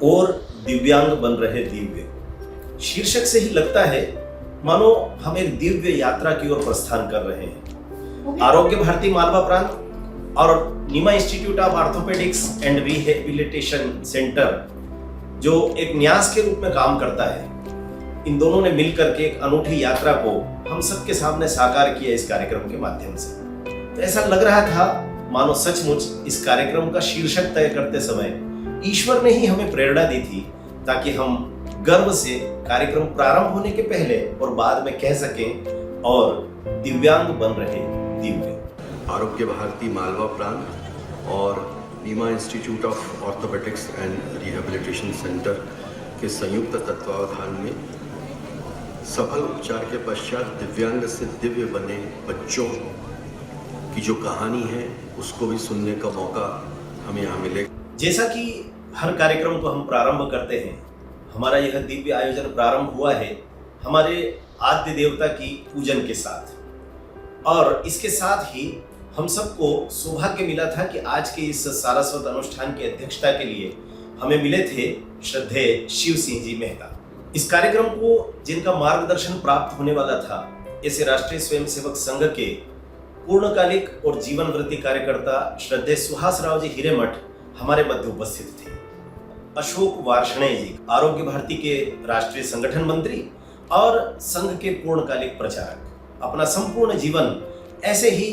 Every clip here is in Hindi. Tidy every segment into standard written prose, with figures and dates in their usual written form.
और दिव्यांग बन रहे दिव्य। शीर्षक से ही लगता है मानो हम एक दिव्य यात्रा की ओर प्रस्थान कर रहे हैं। आरोग्य भारती मालवा प्रांत और Neema institute of orthopaedics and rehabilitation centre जो एक न्यास के रूप में काम करता है, इन दोनों ने मिलकर के एक अनूठी यात्रा को हम सबके सामने साकार किया इस कार्यक्रम के माध्यम से। तो ऐसा लग रहा था मानो सचमुच इस कार्यक्रम का शीर्षक तय करते समय ईश्वर ने ही हमें प्रेरणा दी थी, ताकि हम गर्व से कार्यक्रम प्रारंभ होने के पहले और बाद में कह सकें और दिव्यांग बन रहे दिव्य। आरोग्य भारती मालवा प्रांत और Neema institute of orthopaedics and rehabilitation centre के संयुक्त तत्वावधान में सफल उपचार के पश्चात दिव्यांग से दिव्य बने बच्चों की जो कहानी है उसको भी सुनने का मौका हमें यहाँ मिले। जैसा कि हर कार्यक्रम को हम प्रारंभ करते हैं, हमारा यह दिव्य आयोजन प्रारंभ हुआ है हमारे आद्य देवता की पूजन के साथ, और इसके साथ ही हम सबको सौभाग्य मिला था कि आज के इस सारस्वत अनुष्ठान की अध्यक्षता के लिए हमें मिले थे श्रद्धेय शिव सिंह जी मेहता। इस कार्यक्रम को जिनका मार्गदर्शन प्राप्त होने वाला था, ऐसे राष्ट्रीय स्वयंसेवक संघ के पूर्णकालिक और जीवन वृत्ति कार्यकर्ता श्रद्धेय सुहास राव जी हिरेमठ हमारे मध्य उपस्थित थे। अशोक वार्ष्णेय जी आरोग्य भारती के राष्ट्रीय संगठन मंत्री और संघ के पूर्णकालिक प्रचारक, अपना संपूर्ण जीवन ऐसे ही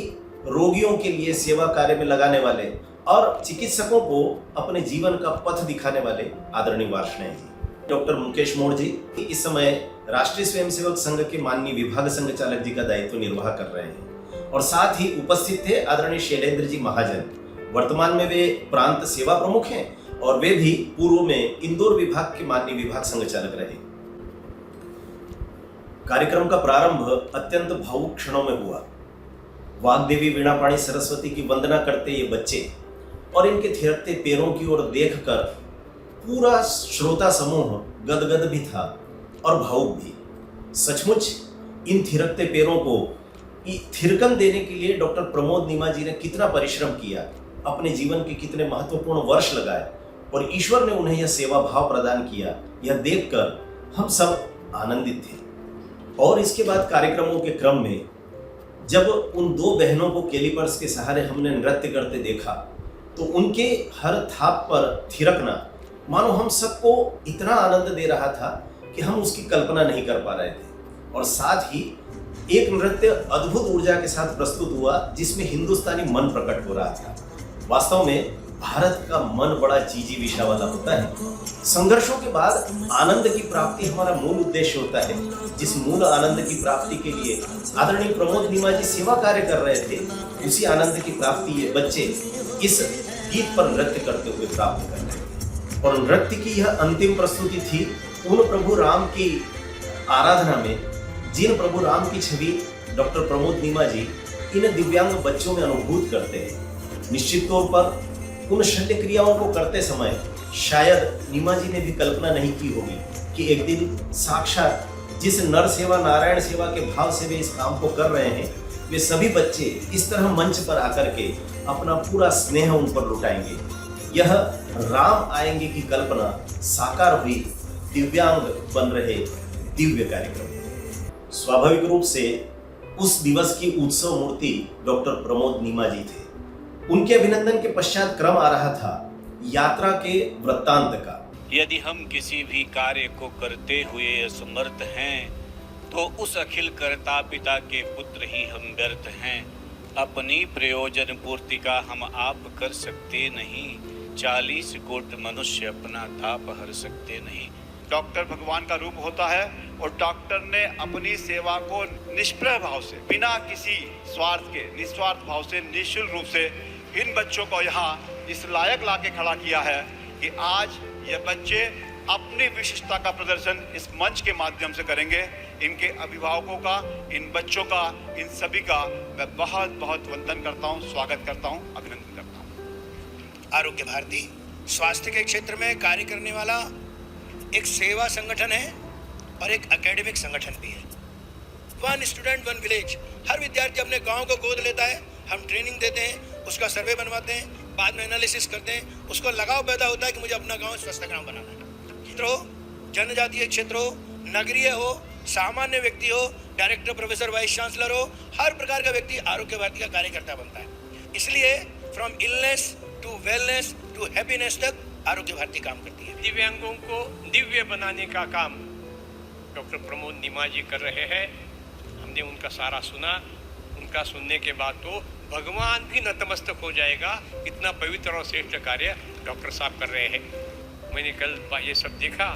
रोगियों के लिए सेवा कार्य में लगाने वाले और चिकित्सकों को अपने जीवन का पथ दिखाने वाले आदरणीय वार्ष्णेय जी। डॉक्टर मुकेश मोड़ जी इस समय राष्ट्रीय स्वयंसेवक संघ के माननीय विभाग संघ चालक जी का दायित्व निर्वाह कर रहे हैं, और साथ ही उपस्थित थे आदरणीय शैलेंद्र जी महाजन। वर्तमान में वे प्रांत सेवा प्रमुख हैं और वे भी पूर्व में इंदौर विभाग के माननीय विभाग संघ चालक रहे। कार्यक्रम का प्रारंभ अत्यंत भावुक क्षणों में हुआ। वाग्देवी वीणापाणी सरस्वती की वंदना करते ये बच्चे और इनके थिरकते पैरों की ओर देखकर पूरा श्रोता समूह गदगद भी था और भावुक भी। सचमुच इन थिरकते पैरों को थिरकन देने के लिए डॉक्टर प्रमोद नीमा जी ने कितना परिश्रम किया, अपने जीवन के कितने महत्वपूर्ण वर्ष लगाए, और ईश्वर ने उन्हें यह सेवा भाव प्रदान किया, यह देखकर हम सब आनंदित थे। और इसके बाद कार्यक्रमों के क्रम में जब उन दो बहनों को कैलिपर्स के सहारे हमने नृत्य करते देखा, तो उनके हर थाप पर थिरकना मानो हम सबको इतना आनंद दे रहा था कि हम उसकी कल्पना नहीं कर पा रहे थे। और साथ ही एक नृत्य अद्भुत ऊर्जा के साथ प्रस्तुत हुआ जिसमें हिंदुस्तानी मन प्रकट हो रहा था। वास्तव में भारत का मन बड़ा चीजी विषा वाला होता है। संघर्षों के बाद आनंद की प्राप्ति हमारा मूल उद्देश्य होता है। जिस मूल आनंद की प्राप्ति के लिए आदरणीय प्रमोद नीमा जी सेवा कार्य कर रहे थे, उसी आनंद की प्राप्ति ये बच्चे इस गीत पर नृत्य करते हुए प्राप्त कर रहे थे। और नृत्य की यह अंतिम प्रस्तुति थी उन प्रभु राम की आराधना में, जिन प्रभु राम की छवि डॉक्टर प्रमोद नीमा जी इन दिव्यांग बच्चों में अनुभूत करते हैं। निश्चित तौर पर उन शल्य क्रियाओं को करते समय शायद नीमा जी ने भी कल्पना नहीं की होगी कि एक दिन साक्षात जिस नर सेवा नारायण सेवा के भाव से वे इस काम को कर रहे हैं, वे सभी बच्चे इस तरह मंच पर आकर के अपना पूरा स्नेह उन पर लुटाएंगे। यह राम आएंगे की कल्पना साकार हुई दिव्यांग बन रहे दिव्य कार्यक्रम। स्वाभाविक रूप से उस दिवस की उत्सव मूर्ति डॉक्टर प्रमोद नीमा जी थे। उनके अभिनंदन के पश्चात क्रम आ रहा था यात्रा के वृत्तांत का। यदि हम किसी भी कार्य को करते हुए असमर्थ हैं, तो उस अखिल कर्ता पिता के पुत्र ही हम व्यर्थ हैं। अपनी प्रयोजन पूर्ति का हम आप कर सकते नहीं, 40 कोट मनुष्य अपना ताप हर सकते नहीं। डॉक्टर भगवान का रूप होता है और डॉक्टर ने अपनी सेवा को निष्प्रह भाव से, बिना किसी स्वार्थ के, निस्वार्थ भाव से, निःशुल्क रूप से इन बच्चों को यहाँ इस लायक लाके खड़ा किया है कि आज ये बच्चे अपनी विशिष्टता का प्रदर्शन इस मंच के माध्यम से करेंगे। इनके अभिभावकों का, इन बच्चों का, इन सभी का मैं बहुत बहुत वंदन करता हूँ, स्वागत करता हूँ, अभिनंदन करता हूँ। आरोग्य भारती स्वास्थ्य के क्षेत्र में कार्य करने वाला एक सेवा संगठन है और एक एकेडमिक संगठन भी है। वन स्टूडेंट वन विलेज, हर विद्यार्थी अपने गांव को गोद लेता है, हम ट्रेनिंग देते हैं, उसका सर्वे बनवाते हैं, बाद में एनालिसिस करते हैं, उसको लगाव पैदा होता है कि मुझे अपना गांव स्वस्थ ग्राम बनाना है। क्षेत्र हो, जनजातीय क्षेत्र हो, नगरीय हो, सामान्य व्यक्ति हो, डायरेक्टर, प्रोफेसर, वाइस चांसलर हो, हर प्रकार का व्यक्ति आरोग्य भारती का कार्यकर्ता बनता है। इसलिए from illness to wellness to happiness तक आरोग्य भारती काम करती है। दिव्यांगों को दिव्य बनाने का काम डॉक्टर प्रमोद नीमा जी कर रहे हैं। हमने उनका सारा सुना। उनका सुनने के बाद तो भगवान भी नतमस्तक हो जाएगा, इतना पवित्र और श्रेष्ठ कार्य डॉक्टर साहब कर रहे हैं। मैंने कल ये सब देखा,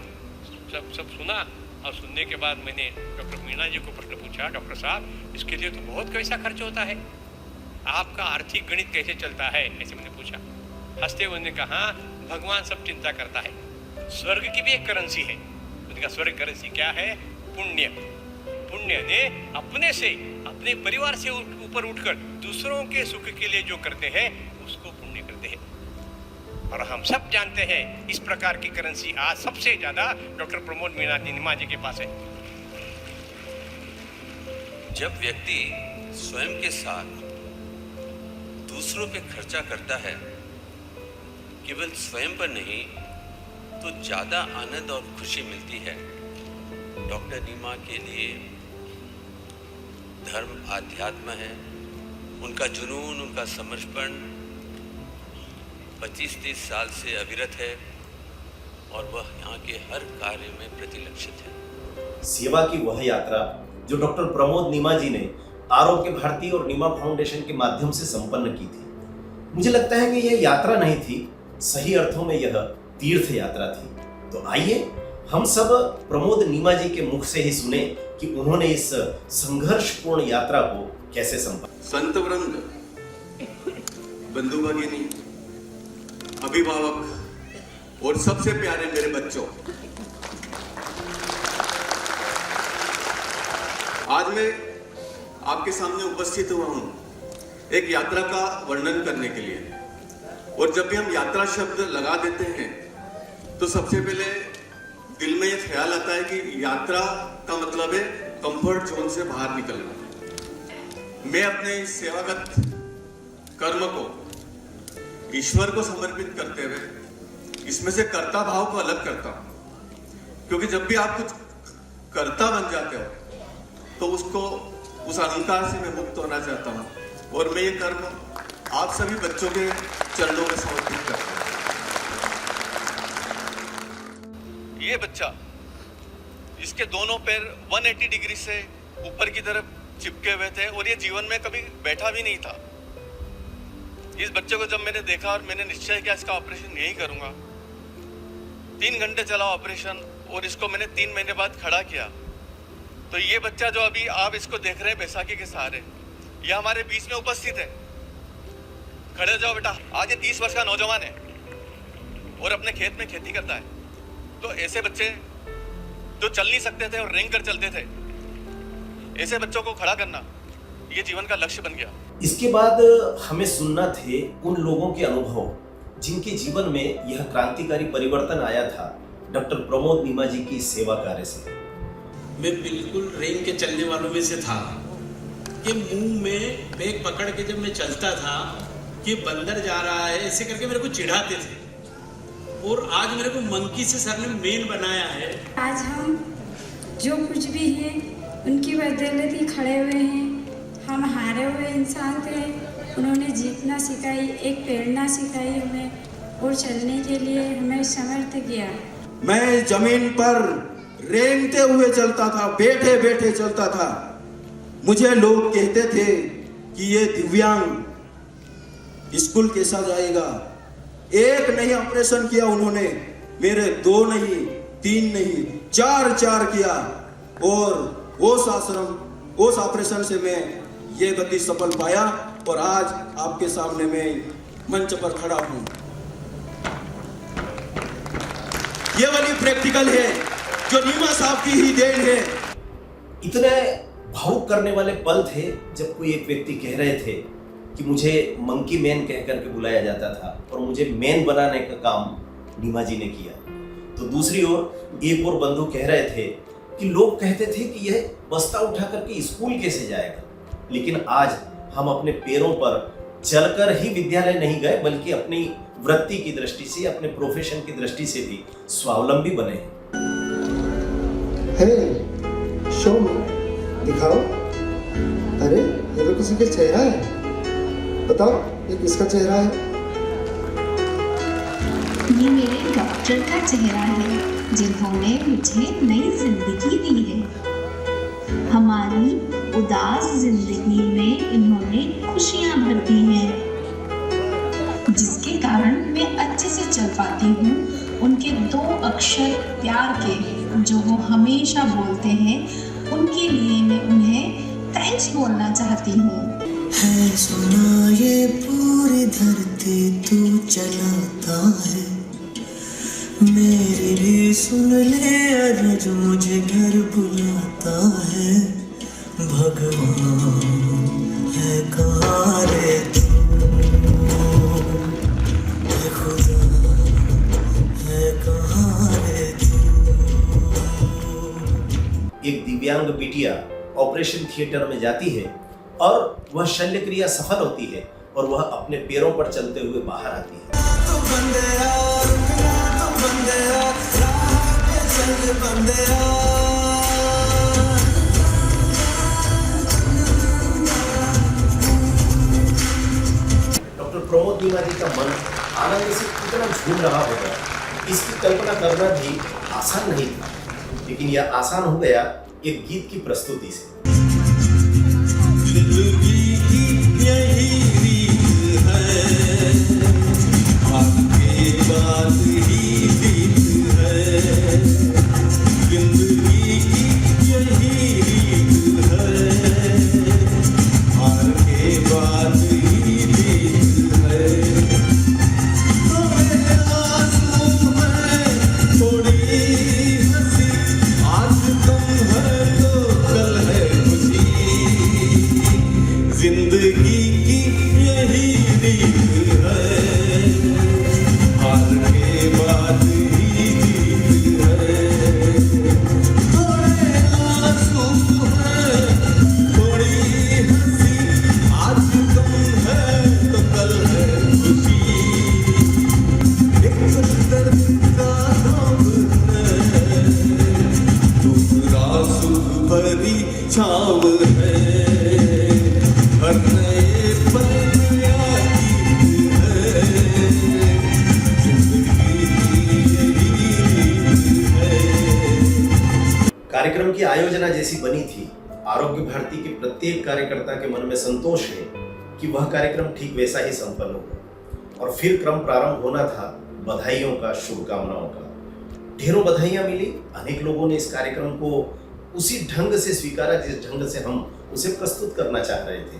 सब सुना, और सुनने के बाद मैंने डॉक्टर मीणा जी को प्रश्न पूछा, डॉक्टर साहब इसके लिए तो बहुत पैसा खर्च होता है, आपका आर्थिक गणित कैसे चलता है, ऐसे मैंने पूछा। हंसते हुए उन्होंने कहा भगवान सब चिंता करता है, स्वर्ग की भी एक करेंसी है। उनका स्वर्ग करेंसी क्या है? पुण्य। पुण्य ने अपने से, अपने परिवार से ऊपर उठकर दूसरों के सुख के लिए जो करते हैं उसको पुण्य कहते हैं। और हम सब जानते हैं इस प्रकार की करेंसी आज सबसे ज्यादा डॉक्टर प्रमोद नीमा जी के पास है। जब व्यक्ति स्वयं के साथ दूसरों पे खर्चा करता है, केवल स्वयं पर नहीं तो ज़्यादा आनंद और खुशी मिलती है। डॉक्टर नीमा के लिए धर्म आध्यात्म है। उनका जुनून, उनका समर्पण 25-30 साल से अविरत है और वह यहाँ के हर कार्य में प्रतिलक्षित है। सेवा की वह यात्रा जो डॉक्टर प्रमोद नीमा जी ने आरोग्य भारती और नीमा फाउंडेशन के माध्यम से संपन्न की थी, मुझे लगता है कि यह यात्रा नहीं थी, सही अर्थों में यह तीर्थ यात्रा थी। तो आइए हम सब प्रमोद नीमा जी के मुख से ही सुने कि उन्होंने इस संघर्षपूर्ण यात्रा को कैसे संपन्न। संत वृंद, बंधु भगिनी, अभिभावक और सबसे प्यारे मेरे बच्चों, आज मैं आपके सामने उपस्थित हुआ हूं एक यात्रा का वर्णन करने के लिए। और जब भी हम यात्रा शब्द लगा देते हैं तो सबसे पहले दिल में ये ख्याल आता है कि यात्रा का मतलब है कंफर्ट जोन से बाहर निकलना। मैं अपने इस सेवागत कर्म को ईश्वर को समर्पित करते हुए इसमें से कर्ता भाव को अलग करता हूं, क्योंकि जब भी आप कुछ कर्ता बन जाते हो तो उसको, उस अहंकार से मैं मुक्त होना चाहता हूं। और मैं ये कर्म आप सभी बच्चों के चरणों में समर्पित करता हूं। ये बच्चा, इसके दोनों पैर 180 डिग्री से ऊपर की तरफ चिपके हुए थे और ये जीवन में कभी बैठा भी नहीं था। इस बच्चे को जब मैंने देखा और मैंने निश्चय किया इसका ऑपरेशन यही करूंगा, 3 घंटे चला ऑपरेशन और इसको मैंने 3 महीने बाद खड़ा किया। तो ये बच्चा जो अभी आप इसको देख रहे हैं बैसाखी के सहारे, ये हमारे बीच में उपस्थित है। खड़े हो जाओ बेटा। आज ये 30 वर्ष का नौजवान है और अपने खेत में खेती करता है। तो ऐसे बच्चे जो चल नहीं सकते थे और रेंग कर चलते थे, ऐसे बच्चों को खड़ा करना ये जीवन का लक्ष्य बन गया। इसके बाद हमें सुनना थे उन लोगों के अनुभव जिनके जीवन में यह क्रांतिकारी परिवर्तन आया था डॉक्टर प्रमोद नीमा जी की सेवा कार्य से। मैं बिल्कुल रेंग के चलने वालों में से था कि मुंह में बैग पकड़ के जब मैं चलता था कि बंदर जा रहा है ऐसे करके मेरे को चिढ़ाते थे। और आज मेरे को मंकी से सर ने मेन बनाया है। आज हम जो कुछ भी है उनकी बदौलत ही खड़े हुए हैं। हम हारे हुए इंसान थे, उन्होंने जीतना सिखाई, एक प्रेरणा सिखाई हमें और चलने के लिए हमें समर्थ किया। मैं जमीन पर रेंगते हुए चलता था, बैठे बैठे चलता था। मुझे लोग कहते थे कि ये दिव्यांग स्कूल कैसा जाएगा। एक नहीं ऑपरेशन किया उन्होंने, मेरे 2 नहीं 3 नहीं 4 किया। और उस ऑपरेशन से मैं ये गति सफल पाया और आज आपके सामने मैं मंच पर खड़ा हूं। ये वाली प्रैक्टिकल है जो नीमा साहब की ही देन है। इतने भावुक करने वाले पल थे जब कोई एक व्यक्ति कह रहे थे कि मुझे मंकी मैन कह करके बुलाया जाता था और मुझे मैन बनाने का काम नीमा जी ने किया। तो दूसरी ओर एक और बंधु कह रहे थे कि लोग कहते थे कि यह बस्ता उठा करके स्कूल कैसे जाएगा, लेकिन आज हम अपने पैरों पर चलकर ही विद्यालय नहीं गए बल्कि अपनी वृत्ति की दृष्टि से, अपने प्रोफेशन की दृष्टि से भी स्वावलंबी बने हैं। शो दिखाओ। अरे ये तो किसी का चेहरा है, बताओ ये किसका चेहरा है? ये मेरे डॉक्टर का चेहरा है जिन्होंने मुझे नई जिंदगी दी है। हमारी उदास जिंदगी में इन्होंने खुशियां भर दी हैं, जिसके कारण मैं अच्छे से चल पाती हूँ। उनके 2 अक्षर प्यार के जो वो हमेशा बोलते हैं, उनके लिए मैं उन्हें थैंक्स बोलना चाहती हूँ। है सुना ये पूरी धरती तू चलाता है, मेरी भी सुन ले अर्ज मुझे घर बुलाता है। भगवान है कहाँ रे तू, है खुदा है कहाँ रे तू। एक दिव्यांग बिटिया ऑपरेशन थिएटर में जाती है और वह शल्य क्रिया सफल होती है और वह अपने पैरों पर चलते हुए बाहर आती है। डॉक्टर प्रमोद नीमा जी का मन आनंद से कितना झूम रहा होगा, इसकी कल्पना करना भी आसान नहीं था, लेकिन यह आसान हो गया एक गीत की प्रस्तुति से। जिंदगी की यही रीत है, आपके बाद ही बीत है। जिंदगी की यही रीत है, आपके बाद ही बीत है। तो मेरे आंसू हैं थोड़ी हंसी, आज तुम है तो कल है खुशी। जिंदगी की यही रीत है, हार के बाद ही जीत है। थोड़े आंसू हैं थोड़ी हंसी, आज तुम है तो कल है खुशी। एक दर्द का नाम है, दूसरा सुख भरी छाँव है। हर नए पल नया गीत है, जिंदगी की यही रीत है। कार्यक्रम की आयोजना जैसी बनी थी, आरोग्य भारती के प्रत्येक कार्यकर्ता के मन में संतोष है कि वह कार्यक्रम ठीक वैसा ही संपन्न हो। और फिर क्रम प्रारंभ होना था बधाइयों का, शुभकामनाओं का। ढेरों बधाइयां मिली। अनेक लोगों ने इस कार्यक्रम को उसी ढंग से स्वीकारा जिस ढंग से हम उसे प्रस्तुत करना चाह रहे थे।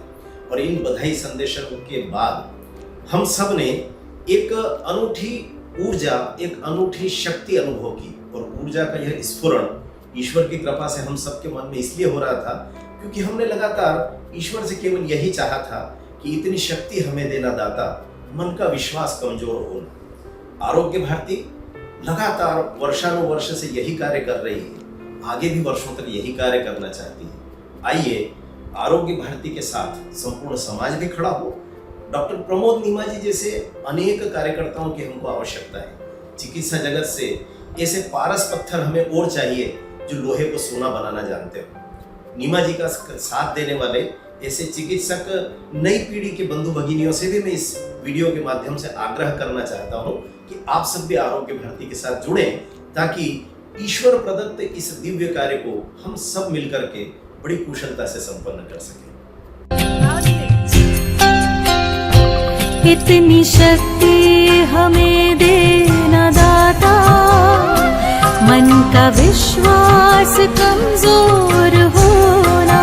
और इन बधाई संदेशों के बाद हम सब ने एक अनूठी ऊर्जा, एक अनूठी शक्ति अनुभव की। और ऊर्जा का यह स्फुरण ईश्वर की कृपा से हम सबके मन में इसलिए हो रहा था क्योंकि हमने लगातार ईश्वर से केवल यही चाहा था कि इतनी शक्ति हमें देना दाता, मन का विश्वास कमजोर होना। आरोग्य भारती लगातार वर्षानुवर्ष से यही कार्य कर रही है, आगे भी वर्षों तक यही कार्य करना चाहती है। आइए आरोग्य भारती के साथ संपूर्ण समाज भी खड़ा हो। डॉक्टर प्रमोद नीमा जी जैसे अनेक कार्यकर्ताओं की हमको आवश्यकता है। चिकित्सा जगत से ऐसे पारस पत्थर हमें और चाहिए जो लोहे को सोना बनाना जानते हो। नीमा जी का साथ देने वाले ऐसे चिकित्सक नई पीढ़ी के बंधु भगिनियों से भी मैं इस वीडियो के माध्यम से आग्रह करना चाहता हूं कि आप सब भी आरोग्य भारती के साथ जुड़े, ताकि ईश्वर प्रदत्त इस दिव्य कार्य को हम सब मिलकर के बड़ी कुशलता से संपन्न कर सकें। इतनी शक्ति हमें देना दाता, मन का विश्वास कमजोर होना।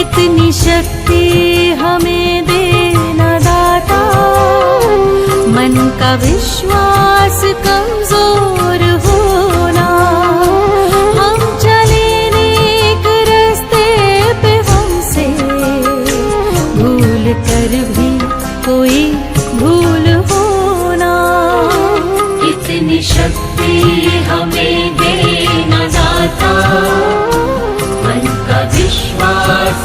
इतनी शक्ति हमें देना दाता, मन का विश्वास कमजोर होना। हम चले नेक रास्ते पे, हमसे भूल कर भी कोई भूल होना। इतनी शक्ति हमें देना दाता, मन का विश्वास